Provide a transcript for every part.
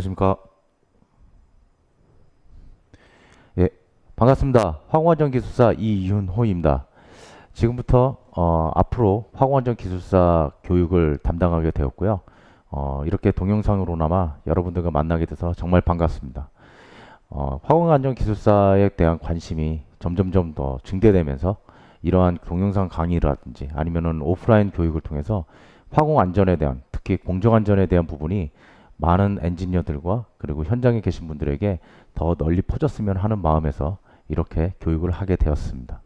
안녕하십니까. 예, 반갑습니다. 화공안전 기술사 이윤호입니다. 지금부터 앞으로 화공안전 기술사 교육을 담당하게 되었고요. 이렇게 동영상으로나마 여러분들과 만나게 돼서 정말 반갑습니다. 화공안전 기술사에 대한 관심이 점점점 더 증대되면서 이러한 동영상 강의라든지 아니면은 오프라인 교육을 통해서 화공안전에 대한, 특히 공정안전에 대한 부분이 많은 엔지니어들과 그리고 현장에 계신 분들에게 더 널리 퍼졌으면 하는 마음에서 이렇게 교육을 하게 되었습니다.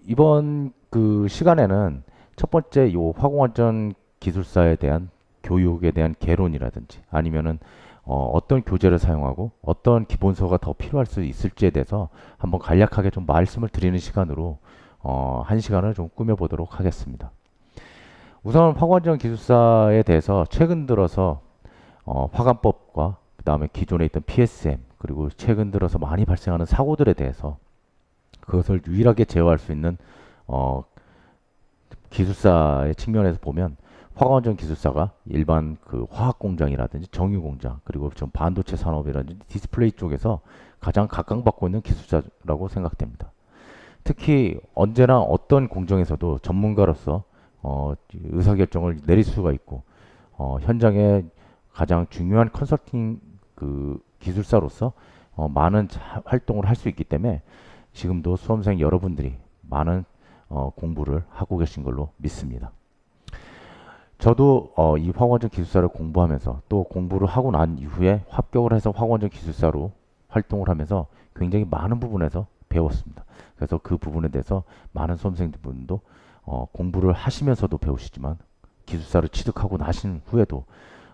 이번 그 시간에는 첫 번째 요 화공안전 기술사에 대한 교육에 대한 개론이라든지 아니면은 어떤 교재를 사용하고 어떤 기본서가 더 필요할 수 있을지에 대해서 한번 간략하게 좀 말씀을 드리는 시간으로 한 시간을 좀 꾸며보도록 하겠습니다. 우선 화공안전 기술사에 대해서 최근 들어서 화관법과 그 다음에 기존에 있던 PSM 그리고 최근 들어서 많이 발생하는 사고들에 대해서 그것을 유일하게 제어할 수 있는 기술사의 측면에서 보면 화공안전 기술사가 일반 그 화학 공장이라든지 정유 공장 그리고 좀 반도체 산업이라든지 디스플레이 쪽에서 가장 각광받고 있는 기술사라고 생각됩니다. 특히 언제나 어떤 공정에서도 전문가로서 의사결정을 내릴 수가 있고 현장에 가장 중요한 컨설팅 그 기술사로서 많은 활동을 할 수 있기 때문에 지금도 수험생 여러분들이 많은 공부를 하고 계신 걸로 믿습니다. 저도 이 화공안전 기술사를 공부하면서 또 공부를 하고 난 이후에 합격을 해서 화공안전 기술사로 활동을 하면서 굉장히 많은 부분에서 배웠습니다. 그래서 그 부분에 대해서 많은 수험생분도 공부를 하시면서도 배우시지만 기술사를 취득하고 나신 후에도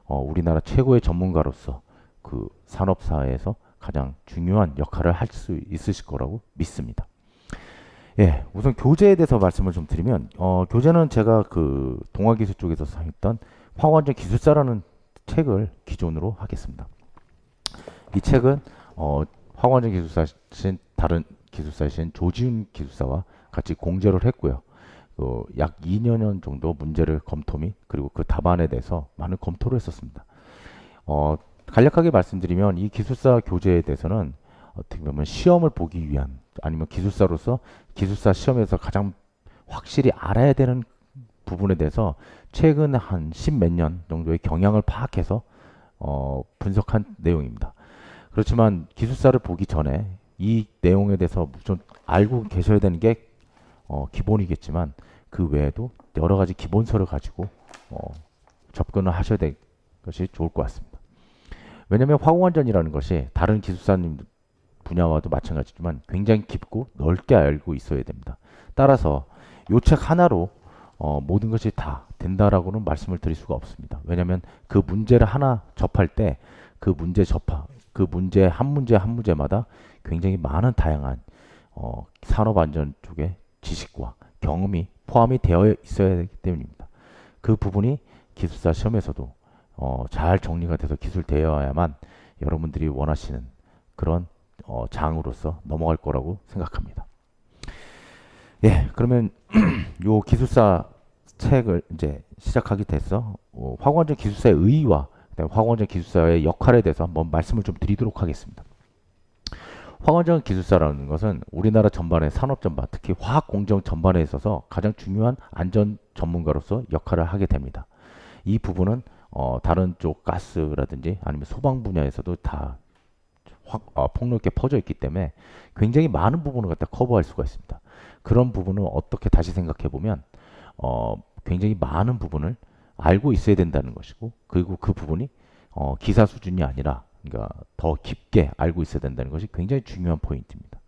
우리나라 최고의 전문가로서 그 산업사회에서 가장 중요한 역할을 할 수 있으실 거라고 믿습니다. 예, 우선 교재에 대해서 말씀을 좀 드리면 교재는 제가 그 동아기술 쪽에서 사용했던 화공안전 기술사라는 책을 기존으로 하겠습니다. 이 책은 화공안전 기술사신 다른 기술사이신 조지훈 기술사와 같이 공저를 했고요. 약 2년 정도 문제를 검토 및 그리고 그 답안에 대해서 많은 검토를 했었습니다. 간략하게 말씀드리면 이 기술사 교재에 대해서는 어떻게 보면 시험을 보기 위한 아니면 기술사로서 기술사 시험에서 가장 확실히 알아야 되는 부분에 대해서 최근 한 10몇 년 정도의 경향을 파악해서 분석한 내용입니다. 그렇지만 기술사를 보기 전에 이 내용에 대해서 좀 알고 계셔야 되는 게 기본이겠지만 그 외에도 여러 가지 기본서를 가지고 접근을 하셔야 될 것이 좋을 것 같습니다. 왜냐하면 화공안전이라는 것이 다른 기술사님 분야와도 마찬가지지만 굉장히 깊고 넓게 알고 있어야 됩니다. 따라서 이 책 하나로 모든 것이 다 된다라고는 말씀을 드릴 수가 없습니다. 왜냐하면 그 문제를 하나 접할 때 그 문제 한 문제마다 굉장히 많은 다양한 산업안전 쪽의 지식과 경험이 포함이 되어 있어야 되기 때문입니다. 그 부분이 기술사 시험에서도 잘 정리가 돼서 기술되어야만 여러분들이 원하시는 그런 장으로서 넘어갈 거라고 생각합니다. 예, 그러면 요 기술사 책을 이제 시작하게 돼서 화공안전 기술사의 의의와 화공안전 기술사의 역할에 대해서 한번 말씀을 좀 드리도록 하겠습니다. 화공안전 기술사라는 것은 우리나라 전반의 산업 전반, 특히 화학 공정 전반에 있어서 가장 중요한 안전 전문가로서 역할을 하게 됩니다. 이 부분은 다른 쪽 가스라든지 아니면 소방 분야에서도 다 폭넓게 퍼져 있기 때문에 굉장히 많은 부분을 갖다 커버할 수가 있습니다. 그런 부분을 어떻게 다시 생각해 보면 굉장히 많은 부분을 알고 있어야 된다는 것이고 그리고 그 부분이 기사 수준이 아니라 그러니까 더 깊게 알고 있어야 된다는 것이 굉장히 중요한 포인트입니다.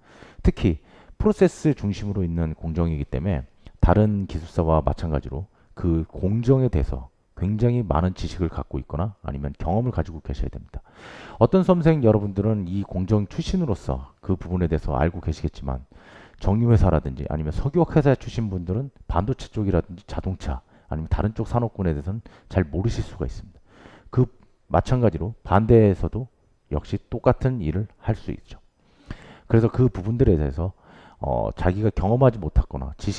특히 프로세스 중심으로 있는 공정이기 때문에 다른 기술사와 마찬가지로 그 공정에 대해서 굉장히 많은 지식을 갖고 있거나 아니면 경험을 가지고 계셔야 됩니다. 어떤 수험생 여러분들은 이 공정 출신으로서 그 부분에 대해서 알고 계시겠지만 정유회사라든지 아니면 석유화회사 출신 분들은 반도체 쪽이라든지 자동차 아니면 다른 쪽 산업군에 대해서는 잘 모르실 수가 있습니다. 그 마찬가지로 반대에서도 역시 똑같은 일을 할 수 있죠. 그래서 그 부분들에 대해서 자기가 경험하지 못했거나 지식이